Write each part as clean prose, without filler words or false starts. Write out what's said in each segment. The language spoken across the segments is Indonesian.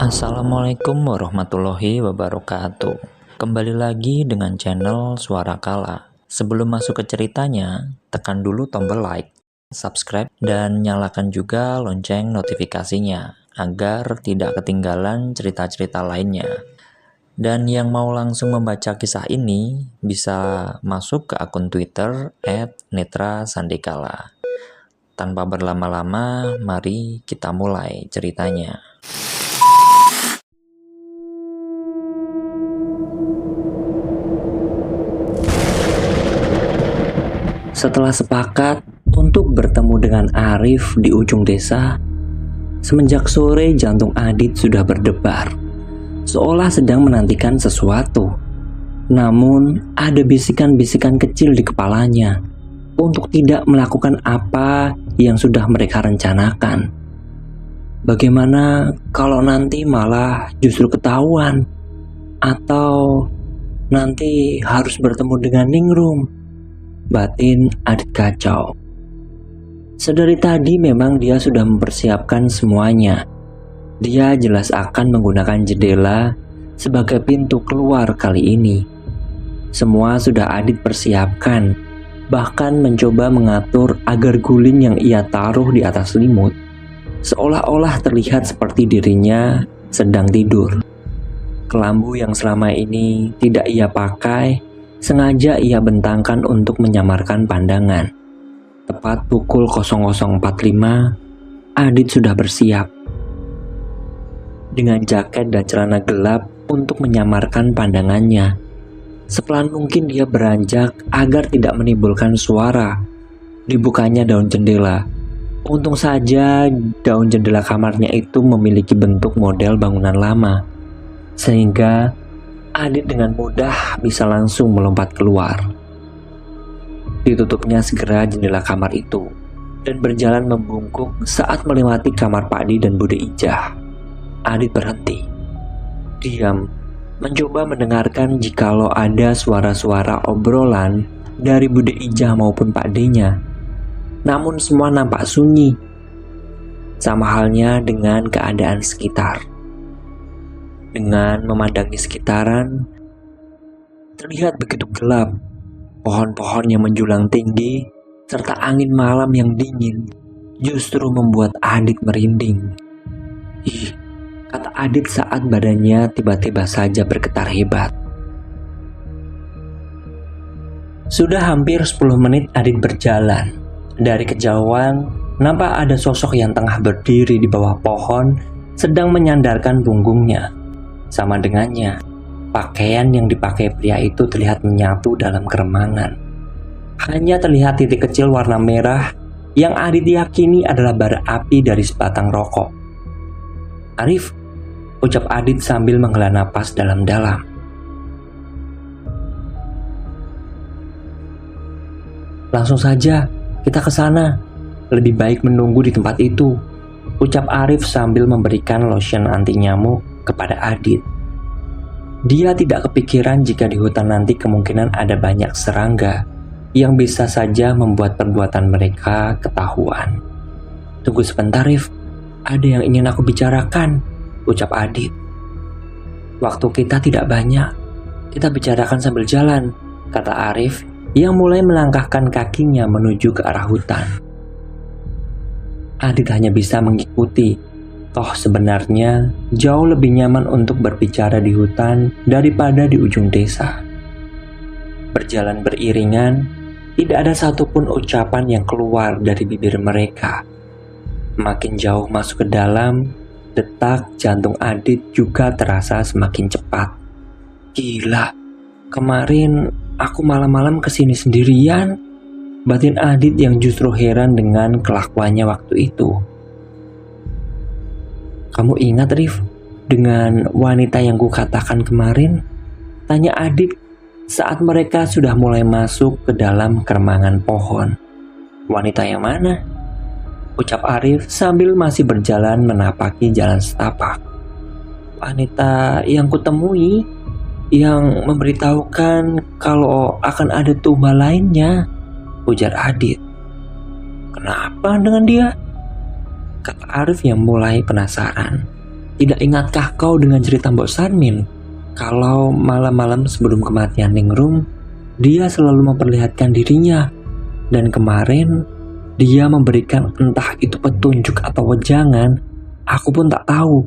Assalamualaikum warahmatullahi wabarakatuh. Kembali lagi dengan channel Suara Kala. Sebelum masuk ke ceritanya, tekan dulu tombol like, subscribe, dan nyalakan juga lonceng notifikasinya agar tidak ketinggalan cerita-cerita lainnya. Dan yang mau langsung membaca kisah ini bisa masuk ke akun Twitter @netrasandikala. Tanpa berlama-lama, mari kita mulai ceritanya. Setelah sepakat untuk bertemu dengan Arif di ujung desa, semenjak sore jantung Adit sudah berdebar, seolah sedang menantikan sesuatu. Namun, ada bisikan-bisikan kecil di kepalanya untuk tidak melakukan apa yang sudah mereka rencanakan. Bagaimana kalau nanti malah justru ketahuan? Atau nanti harus bertemu dengan Ningrum? Batin Adit kacau. Sedari tadi memang dia sudah mempersiapkan semuanya. Dia jelas akan menggunakan jendela sebagai pintu keluar kali ini. Semua sudah Adit persiapkan, bahkan mencoba mengatur agar guling yang ia taruh di atas selimut seolah-olah terlihat seperti dirinya sedang tidur. Kelambu yang selama ini tidak ia pakai sengaja ia bentangkan untuk menyamarkan pandangan. Tepat pukul 00.45, Adit sudah bersiap dengan jaket dan celana gelap untuk menyamarkan pandangannya. Sepelan mungkin dia beranjak agar tidak menimbulkan suara. Dibukanya daun jendela. Untung saja daun jendela kamarnya itu memiliki bentuk model bangunan lama, sehingga Adit dengan mudah bisa langsung melompat keluar. Ditutupnya segera jendela kamar itu dan berjalan membungkuk saat melewati kamar Pakdi dan Bude Ijah. Adit berhenti, diam, mencoba mendengarkan jikalau ada suara-suara obrolan dari Bude Ijah maupun Pakdinya. Namun semua nampak sunyi, sama halnya dengan keadaan sekitar. Dengan memandangi sekitaran, terlihat begitu gelap, pohon-pohon yang menjulang tinggi, serta angin malam yang dingin, justru membuat Adit merinding. Ih, kata Adit saat badannya tiba-tiba saja bergetar hebat. Sudah hampir 10 menit Adit berjalan. Dari kejauhan, nampak ada sosok yang tengah berdiri di bawah pohon, sedang menyandarkan punggungnya. Sama dengannya, pakaian yang dipakai pria itu terlihat menyatu dalam keremangan. Hanya terlihat titik kecil warna merah yang Adit yakini adalah bara api dari sebatang rokok. "Arif," ucap Adit sambil menghela napas dalam-dalam. "Langsung saja, kita ke sana. Lebih baik menunggu di tempat itu," ucap Arif sambil memberikan lotion anti nyamuk kepada Adit. Dia tidak kepikiran jika di hutan nanti kemungkinan ada banyak serangga yang bisa saja membuat perbuatan mereka ketahuan. "Tunggu sebentar, Rif. Ada yang ingin aku bicarakan," ucap Adit. "Waktu kita tidak banyak. Kita bicarakan sambil jalan," kata Arif yang mulai melangkahkan kakinya menuju ke arah hutan. Adit hanya bisa mengikuti. Toh sebenarnya jauh lebih nyaman untuk berbicara di hutan daripada di ujung desa. Berjalan beriringan, tidak ada satupun ucapan yang keluar dari bibir mereka. Makin jauh masuk ke dalam, detak jantung Adit juga terasa semakin cepat. "Gila, kemarin aku malam-malam kesini sendirian," batin Adit yang justru heran dengan kelakuannya waktu itu. "Kamu ingat, Rif, dengan wanita yang kukatakan kemarin?" tanya Adit saat mereka sudah mulai masuk ke dalam keremangan pohon. "Wanita yang mana?" ucap Arif sambil masih berjalan menapaki jalan setapak. "Wanita yang kutemui, yang memberitahukan kalau akan ada tumbal lainnya," ujar Adit. "Kenapa dengan dia?" kata Arif yang mulai penasaran. Tidak ingatkah kau dengan cerita Mbok Sarmin? Kalau malam-malam sebelum kematian Ningrum, dia selalu memperlihatkan dirinya. Dan kemarin, dia memberikan entah itu petunjuk atau wejangan, aku pun tak tahu.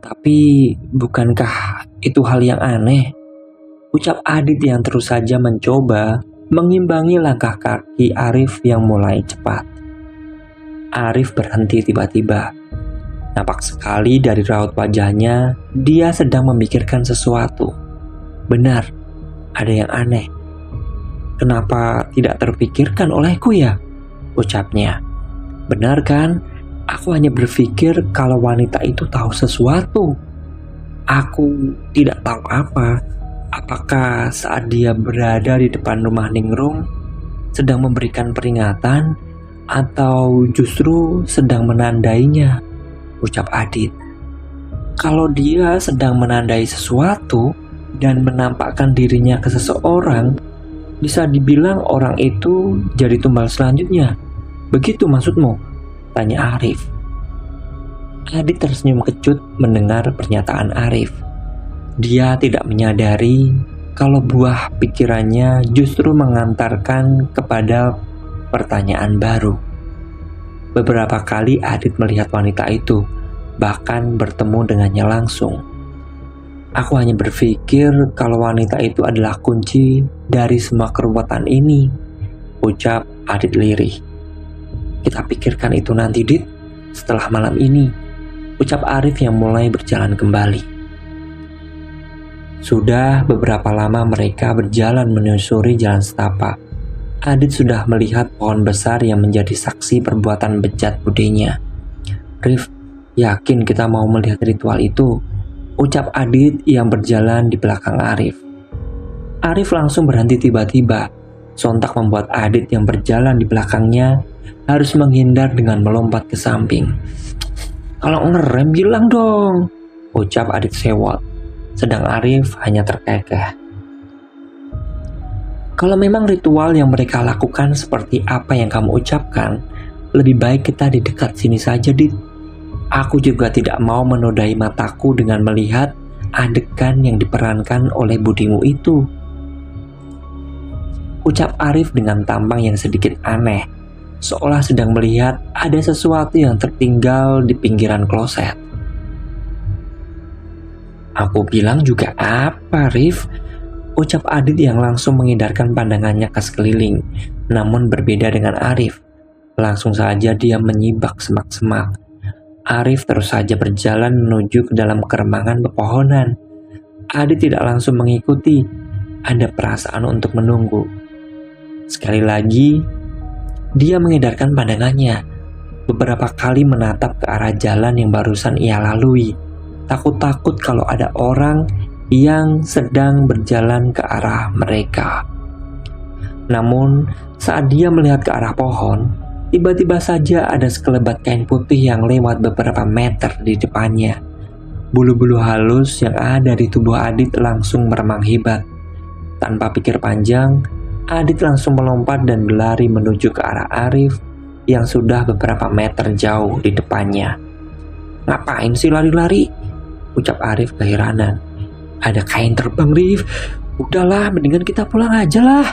Tapi bukankah itu hal yang aneh? Ucap Adit yang terus saja mencoba mengimbangi langkah kaki Arif yang mulai cepat. Arif berhenti tiba-tiba. Nampak sekali dari raut wajahnya, dia sedang memikirkan sesuatu. Benar, ada yang aneh. Kenapa tidak terpikirkan olehku ya? Ucapnya. Benar kan? Aku hanya berpikir kalau wanita itu tahu sesuatu. Aku tidak tahu apa. Apakah saat dia berada di depan rumah Ningrum sedang memberikan peringatan atau justru sedang menandainya? Ucap Adit. Kalau dia sedang menandai sesuatu dan menampakkan dirinya ke seseorang, bisa dibilang orang itu jadi tumbal selanjutnya. Begitu maksudmu? Tanya Arif. Adit tersenyum kecut mendengar pernyataan Arif. Dia tidak menyadari kalau buah pikirannya justru mengantarkan kepada pertanyaan baru. Beberapa kali Adit melihat wanita itu, bahkan bertemu dengannya langsung. Aku hanya berpikir kalau wanita itu adalah kunci dari semua keruwetan ini, ucap Adit lirih. Kita pikirkan itu nanti, Dit, setelah malam ini, ucap Arif yang mulai berjalan kembali. Sudah beberapa lama mereka berjalan menyusuri jalan setapak. Adit sudah melihat pohon besar yang menjadi saksi perbuatan bejat budenya. Rif, yakin kita mau melihat ritual itu? Ucap Adit yang berjalan di belakang Arif. Arif langsung berhenti tiba-tiba. Sontak membuat Adit yang berjalan di belakangnya harus menghindar dengan melompat ke samping. Kalau ngerem bilang dong, ucap Adit sewot. Sedang Arif hanya terkekeh. Kalau memang ritual yang mereka lakukan seperti apa yang kamu ucapkan, lebih baik kita di dekat sini saja, Dit. Aku juga tidak mau menodai mataku dengan melihat adegan yang diperankan oleh budimu itu. Ucap Arif dengan tampang yang sedikit aneh, seolah sedang melihat ada sesuatu yang tertinggal di pinggiran kloset. Aku bilang juga apa, Rif? Ucap Adit yang langsung mengedarkan pandangannya ke sekeliling, namun berbeda dengan Arif. Langsung saja dia menyibak semak-semak. Arif terus saja berjalan menuju ke dalam keremangan pepohonan. Adit tidak langsung mengikuti, ada perasaan untuk menunggu. Sekali lagi, dia mengedarkan pandangannya, beberapa kali menatap ke arah jalan yang barusan ia lalui. Takut-takut kalau ada orang yang sedang berjalan ke arah mereka. Namun, saat dia melihat ke arah pohon, tiba-tiba saja ada sekelebat kain putih yang lewat beberapa meter di depannya. Bulu-bulu halus yang ada di tubuh Adit langsung meremang hebat. Tanpa pikir panjang, Adit langsung melompat dan berlari menuju ke arah Arif yang sudah beberapa meter jauh di depannya. Ngapain sih lari-lari? Ucap Arif keheranan. Ada kain terbang, Rif. Udahlah, mendingan kita pulang aja lah.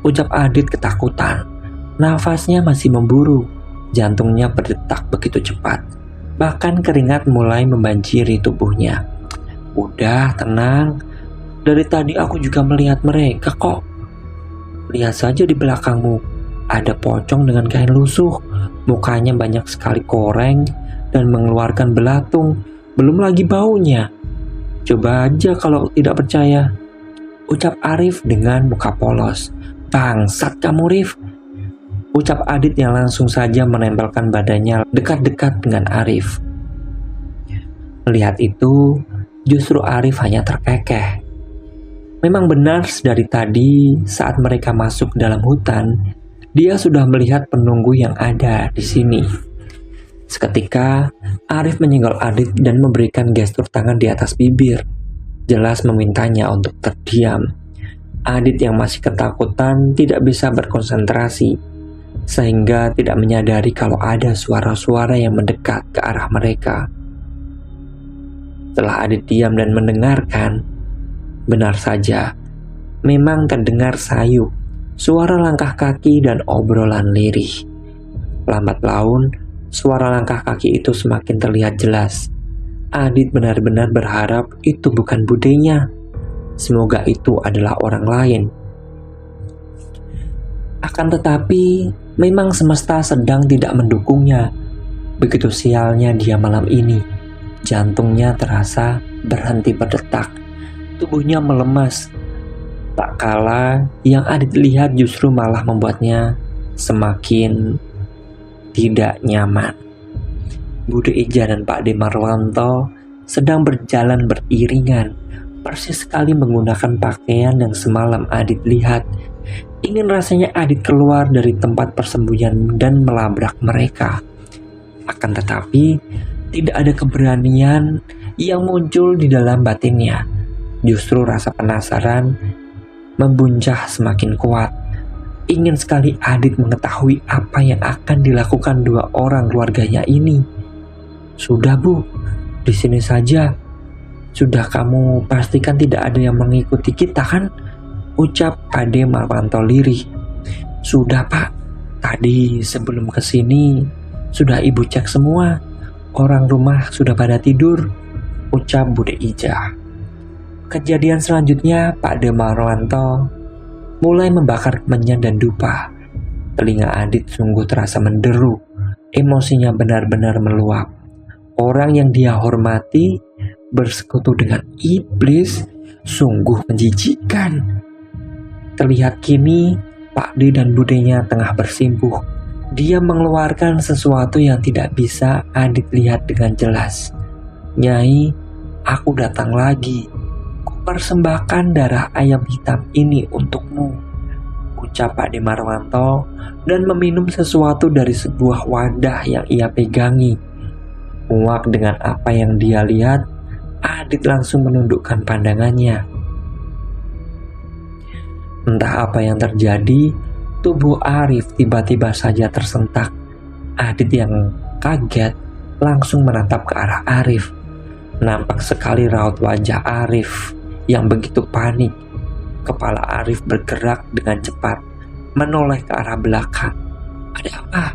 Ucap Adit ketakutan. Nafasnya masih memburu. Jantungnya berdetak begitu cepat. Bahkan keringat mulai membanjiri tubuhnya. Udah, tenang. Dari tadi aku juga melihat mereka kok. Lihat saja di belakangmu. Ada pocong dengan kain lusuh. Mukanya banyak sekali koreng dan mengeluarkan belatung. Belum lagi baunya. Coba aja kalau tidak percaya. Ucap Arif dengan muka polos. Bangsat kamu, Rif. Ucap Adit yang langsung saja menempelkan badannya dekat-dekat dengan Arif. Melihat itu, justru Arif hanya terkekeh. Memang benar dari tadi saat mereka masuk dalam hutan, dia sudah melihat penunggu yang ada di sini. Seketika, Arif menyenggol Adit dan memberikan gestur tangan di atas bibir, jelas memintanya untuk terdiam. Adit yang masih ketakutan tidak bisa berkonsentrasi, sehingga tidak menyadari kalau ada suara-suara yang mendekat ke arah mereka. Setelah Adit diam dan mendengarkan, benar saja, memang terdengar sayup, suara langkah kaki dan obrolan lirih. Lambat laun, suara langkah kaki itu semakin terlihat jelas. Adit benar-benar berharap itu bukan budenya. Semoga itu adalah orang lain. Akan tetapi, memang semesta sedang tidak mendukungnya. Begitu sialnya dia malam ini. Jantungnya terasa berhenti berdetak. Tubuhnya melemas. Tak kala yang Adit lihat justru malah membuatnya semakin tidak nyaman. Bude Ija dan Pak De Marwanto sedang berjalan beriringan, persis sekali menggunakan pakaian yang semalam Adit lihat. Ingin rasanya Adit keluar dari tempat persembunyian dan melabrak mereka. Akan tetapi, tidak ada keberanian yang muncul di dalam batinnya. Justru rasa penasaran membuncah semakin kuat. Ingin sekali Adit mengetahui apa yang akan dilakukan dua orang keluarganya ini. Sudah Bu, di sini saja. Sudah kamu pastikan tidak ada yang mengikuti kita kan? Ucap Pak De Marwanto lirih. Sudah Pak, tadi sebelum kesini sudah Ibu cek semua. Orang rumah sudah pada tidur, ucap Bude Ija. Kejadian selanjutnya Pak De Marwanto mulai membakar kemenyan dan dupa. Telinga Adit sungguh terasa menderu. Emosinya benar-benar meluap. Orang yang dia hormati bersekutu dengan iblis, sungguh menjijikkan. Terlihat kini Pak D dan budenya tengah bersimpuh. Dia mengeluarkan sesuatu yang tidak bisa Adit lihat dengan jelas. Nyai, aku datang lagi. Persembahkan darah ayam hitam ini untukmu, ucap Pak De Marwanto dan meminum sesuatu dari sebuah wadah yang ia pegangi. Muak dengan apa yang dia lihat, Adit langsung menundukkan pandangannya. Entah apa yang terjadi, tubuh Arif tiba-tiba saja tersentak. Adit yang kaget langsung menatap ke arah Arif. Nampak sekali raut wajah Arif yang begitu panik. Kepala Arif bergerak dengan cepat, menoleh ke arah belakang. Ada apa?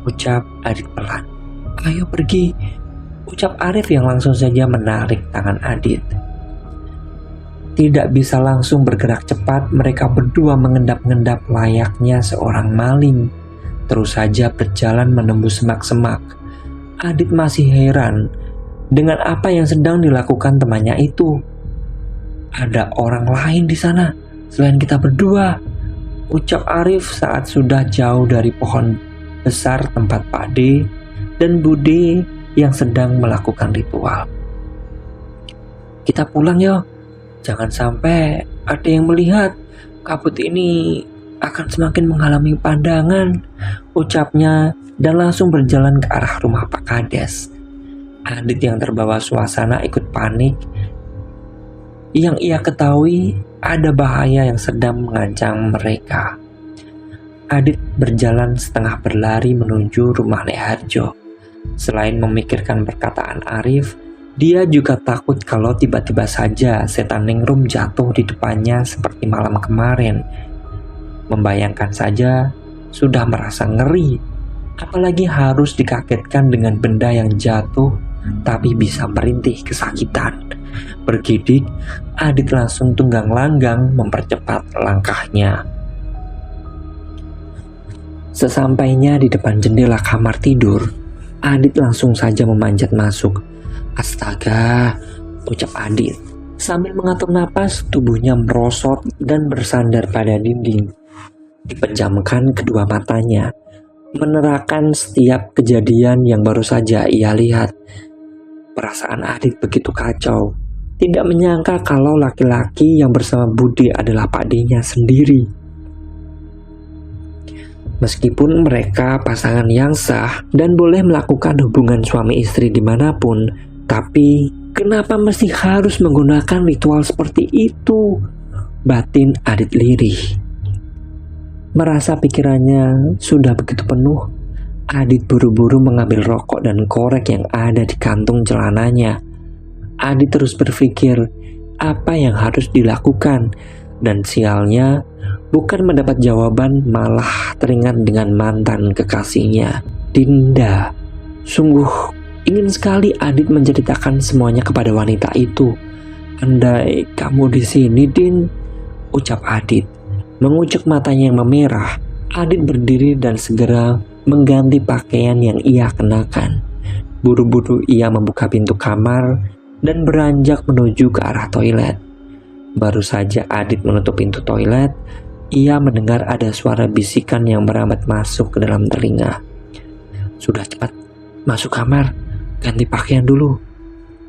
Ucap Adit pelan. Ayo pergi, ucap Arif yang langsung saja menarik tangan Adit. Tidak bisa langsung bergerak cepat, mereka berdua mengendap-endap layaknya seorang maling. Terus saja berjalan menembus semak-semak. Adit masih heran dengan apa yang sedang dilakukan temannya itu. Ada orang lain di sana selain kita berdua, ucap Arif saat sudah jauh dari pohon besar tempat Pak D dan Bude yang sedang melakukan ritual. Kita pulang yo, jangan sampai ada yang melihat. Kabut ini akan semakin menghalangi pandangan, ucapnya dan langsung berjalan ke arah rumah Pak Kades. Adit yang terbawa suasana ikut panik. Yang ia ketahui ada bahaya yang sedang mengancam mereka. Adit berjalan setengah berlari menuju rumah Nek Harjo. Selain memikirkan perkataan Arif, dia juga takut kalau tiba-tiba saja setan Ningrum jatuh di depannya seperti malam kemarin. Membayangkan saja sudah merasa ngeri, apalagi harus dikagetkan dengan benda yang jatuh tapi bisa merintih kesakitan. Bergidik, Adit langsung tunggang langgang mempercepat langkahnya. Sesampainya di depan jendela kamar tidur, Adit langsung saja memanjat masuk. Astaga, ucap Adit. Sambil mengatur napas, tubuhnya merosot dan bersandar pada dinding. Dipejamkan kedua matanya, menerangkan setiap kejadian yang baru saja ia lihat. Perasaan Adit begitu kacau. Tidak menyangka kalau laki-laki yang bersama Bude adalah Pak D-nya sendiri. Meskipun mereka pasangan yang sah dan boleh melakukan hubungan suami istri dimanapun, tapi kenapa mesti harus menggunakan ritual seperti itu? Batin Adit lirih. Merasa pikirannya sudah begitu penuh, Adit buru-buru mengambil rokok dan korek yang ada di kantung celananya. Adit terus berpikir apa yang harus dilakukan, dan sialnya bukan mendapat jawaban, malah teringat dengan mantan kekasihnya, Dinda. Sungguh ingin sekali Adit menceritakan semuanya kepada wanita itu. "Andai kamu di sini, Din," ucap Adit. Mengucuk matanya yang memerah, Adit berdiri dan segera mengganti pakaian yang ia kenakan. Buru-buru ia membuka pintu kamar dan beranjak menuju ke arah toilet. Baru saja Adit menutup pintu toilet, ia mendengar ada suara bisikan yang merambat masuk ke dalam telinga. "Sudah, cepat masuk kamar, ganti pakaian dulu."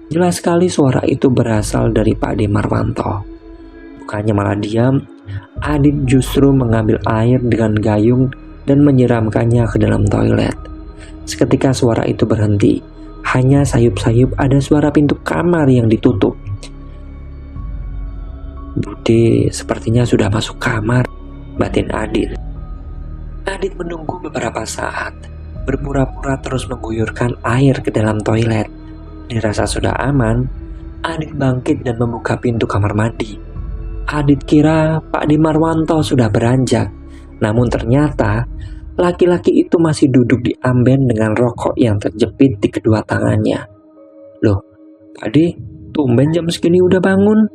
Jelas sekali suara itu berasal dari Pak De Marwanto. Bukannya malah diam, Adit justru mengambil air dengan gayung dan menyiramkannya ke dalam toilet. Seketika suara itu berhenti, hanya sayup-sayup ada suara pintu kamar yang ditutup. "Bude sepertinya sudah masuk kamar," batin Adit. Adit menunggu beberapa saat, berpura-pura terus mengguyurkan air ke dalam toilet. Dirasa sudah aman, Adit bangkit dan membuka pintu kamar mandi. Adit kira Pak De Marwanto sudah beranjak, namun ternyata laki-laki itu masih duduk di amben dengan rokok yang terjepit di kedua tangannya. "Loh, Pak De, tumben jam segini udah bangun?"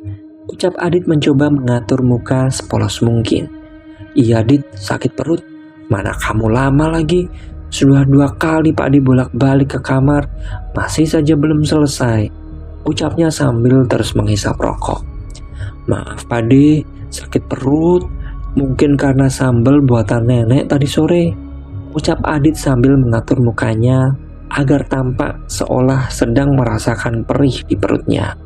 ucap Adit mencoba mengatur muka sepolos mungkin. "Iya, Dit, sakit perut." "Mana kamu lama lagi? Sudah 2 kali Pak De bolak-balik ke kamar, masih saja belum selesai," ucapnya sambil terus menghisap rokok. "Maaf Pak De, sakit perut, mungkin karena sambal buatan nenek tadi sore," ucap Adit sambil mengatur mukanya agar tampak seolah sedang merasakan perih di perutnya.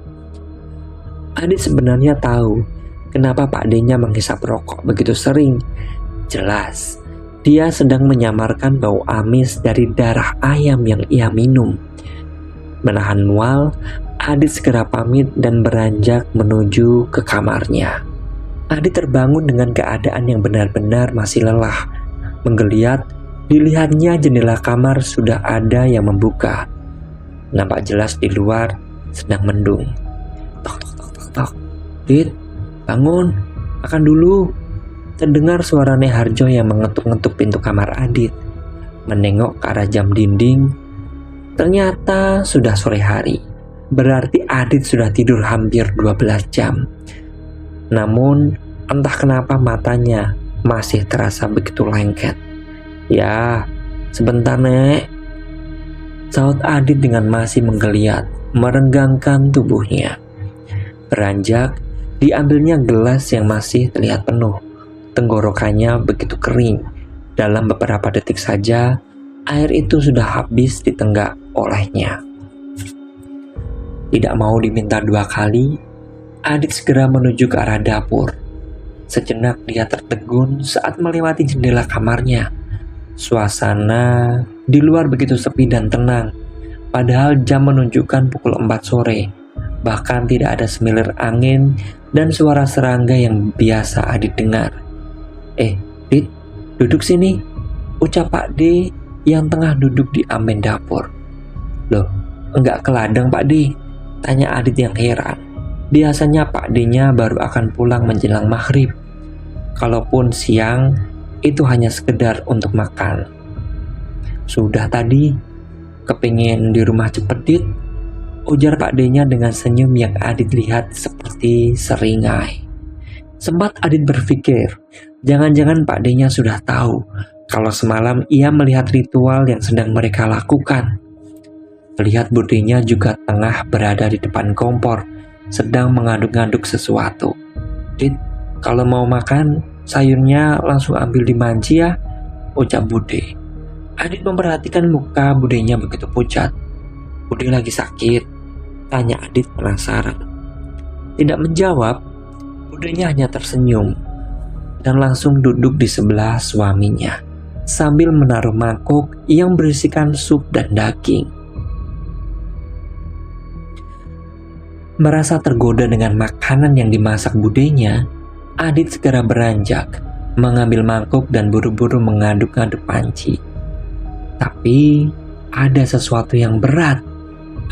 Adit sebenarnya tahu kenapa Pak D-nya menghisap rokok begitu sering. Jelas, dia sedang menyamarkan bau amis dari darah ayam yang ia minum. Menahan mual, Adit segera pamit dan beranjak menuju ke kamarnya. Adit terbangun dengan keadaan yang benar-benar masih lelah. Menggeliat, dilihatnya jendela kamar sudah ada yang membuka. Nampak jelas di luar sedang mendung. "Tok tok tok tok tok. Dit, bangun, makan dulu." Terdengar suara Nek Harjo yang mengetuk-ngetuk pintu kamar Adit. Menengok ke arah jam dinding, ternyata sudah sore hari. Berarti Adit sudah tidur hampir 12 jam. Namun, entah kenapa matanya masih terasa begitu lengket. "Ya, sebentar Nek," saut Adit dengan masih menggeliat, merenggangkan tubuhnya. Beranjak, diambilnya gelas yang masih terlihat penuh. Tenggorokannya begitu kering. Dalam beberapa detik saja, air itu sudah habis ditenggak olehnya. Tidak mau diminta 2 kali, Adit segera menuju ke arah dapur. Sejenak dia tertegun saat melewati jendela kamarnya. Suasana di luar begitu sepi dan tenang, padahal jam menunjukkan pukul 4 sore. Bahkan tidak ada semilir angin dan suara serangga yang biasa Adit dengar. Dit, duduk sini," ucap Pak D yang tengah duduk di amben dapur. "Loh, enggak ke ladang Pak D?" tanya Adit yang heran. Biasanya Pak D-nya baru akan pulang menjelang maghrib. Kalaupun siang, itu hanya sekedar untuk makan. "Sudah tadi, kepingin di rumah cepet Dit," ujar Pak D-nya dengan senyum yang Adit lihat seperti seringai. Sempat Adit berpikir, jangan-jangan Pak D-nya sudah tahu kalau semalam ia melihat ritual yang sedang mereka lakukan. Lihat budenya juga tengah berada di depan kompor, sedang mengaduk-aduk sesuatu. "Dit, kalau mau makan, sayurnya langsung ambil di manci ya," ucap Bude. Adit memperhatikan muka budenya begitu pucat. "Bude lagi sakit?" tanya Adit penasaran. Tidak menjawab, budenya hanya tersenyum dan langsung duduk di sebelah suaminya sambil menaruh mangkuk yang berisikan sup dan daging. Merasa tergoda dengan makanan yang dimasak budenya, Adit segera beranjak, mengambil mangkuk dan buru-buru mengaduk-aduk panci. Tapi ada sesuatu yang berat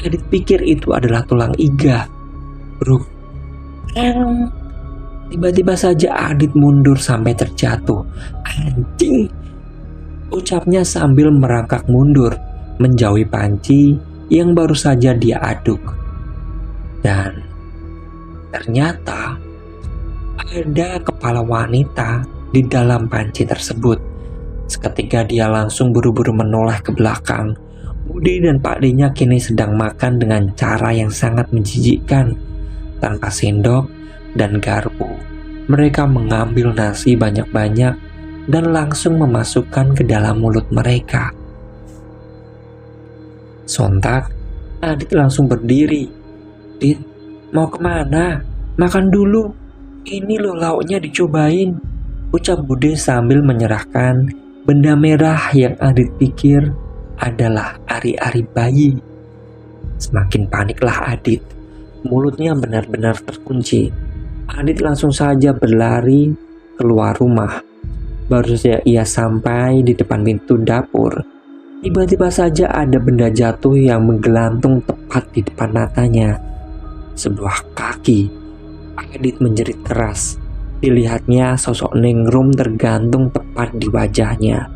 Adit pikir itu adalah tulang iga. Bruk. Tiba-tiba saja Adit mundur sampai terjatuh. Anjing, ucapnya sambil merangkak mundur, menjauhi panci yang baru saja dia aduk. Dan ternyata ada kepala wanita di dalam panci tersebut. Seketika dia langsung buru-buru menoleh ke belakang. Budi dan Pak D-nya kini sedang makan dengan cara yang sangat menjijikkan. Tanpa sendok dan garpu, mereka mengambil nasi banyak-banyak dan langsung memasukkan ke dalam mulut mereka. Sontak, Adit langsung berdiri. "Dit, mau kemana? Makan dulu. Ini loh lauknya, dicobain," ucap Bude sambil menyerahkan benda merah yang Adit pikir adalah ari-ari bayi. Semakin paniklah Adit. Mulutnya benar-benar terkunci. Adit langsung saja berlari keluar rumah. Baru saja ia sampai di depan pintu dapur, tiba-tiba saja ada benda jatuh yang menggelantung tepat di depan matanya. Sebuah kaki. Adit menjerit keras. Dilihatnya sosok Ningrum tergantung tepat di wajahnya.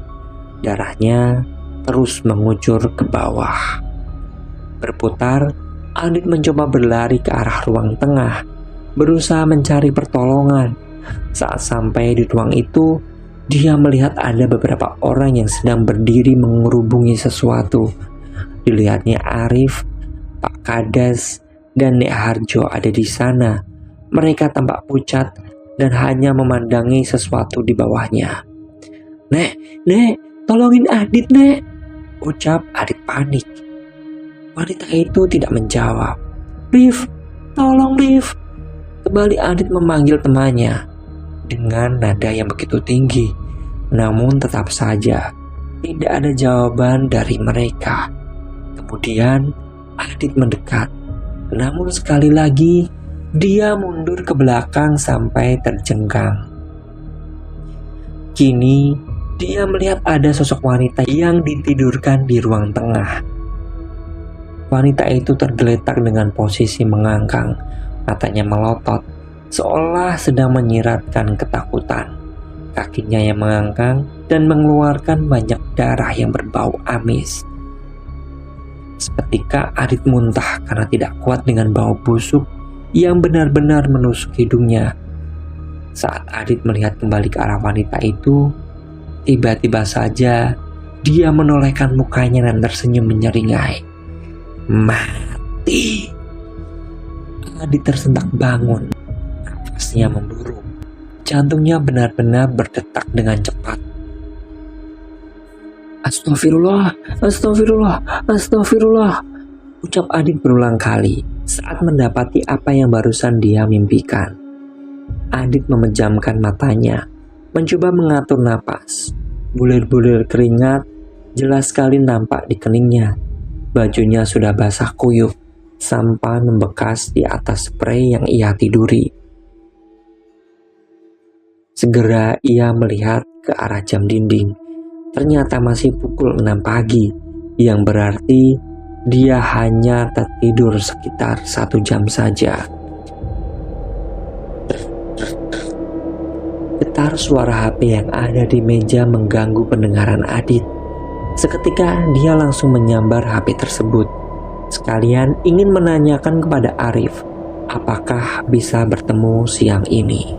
Darahnya terus mengucur ke bawah. Berputar, Adit mencoba berlari ke arah ruang tengah, berusaha mencari pertolongan. Saat sampai di ruang itu, dia melihat ada beberapa orang yang sedang berdiri mengerubungi sesuatu. Dilihatnya Arif, Pak Kades, dan Nek Harjo ada di sana. Mereka tampak pucat dan hanya memandangi sesuatu di bawahnya. Nek, tolongin Adit, Nek," ucap Adit panik. Wanita itu tidak menjawab. "Rif, tolong Rif." Kembali Adit memanggil temannya dengan nada yang begitu tinggi. Namun tetap saja tidak ada jawaban dari mereka. Kemudian Adit mendekat. Namun sekali lagi dia mundur ke belakang sampai terjengkang. Kini dia melihat ada sosok wanita yang ditidurkan di ruang tengah. Wanita itu tergeletak dengan posisi mengangkang, matanya melotot, seolah sedang menyiratkan ketakutan. Kakinya yang mengangkang dan mengeluarkan banyak darah yang berbau amis. Seketika Adit muntah karena tidak kuat dengan bau busuk yang benar-benar menusuk hidungnya. Saat Adit melihat kembali ke arah wanita itu, tiba-tiba saja dia menolehkan mukanya dan tersenyum menyeringai. "Mati!" Adit tersentak bangun. Nafasnya memburu. Jantungnya benar-benar berdetak dengan cepat. Astagfirullah, ucap Adit berulang kali saat mendapati apa yang barusan dia mimpikan. Adit memejamkan matanya, mencoba mengatur napas. Bulir-bulir keringat jelas sekali nampak di keningnya. Bajunya sudah basah kuyup, sampah membekas di atas spray yang ia tiduri. Segera ia melihat ke arah jam dinding. Ternyata masih pukul 6 pagi, yang berarti dia hanya tertidur sekitar 1 jam saja. Getar suara HP yang ada di meja mengganggu pendengaran Adit. Seketika dia langsung menyambar HP tersebut. Sekalian ingin menanyakan kepada Arif, apakah bisa bertemu siang ini.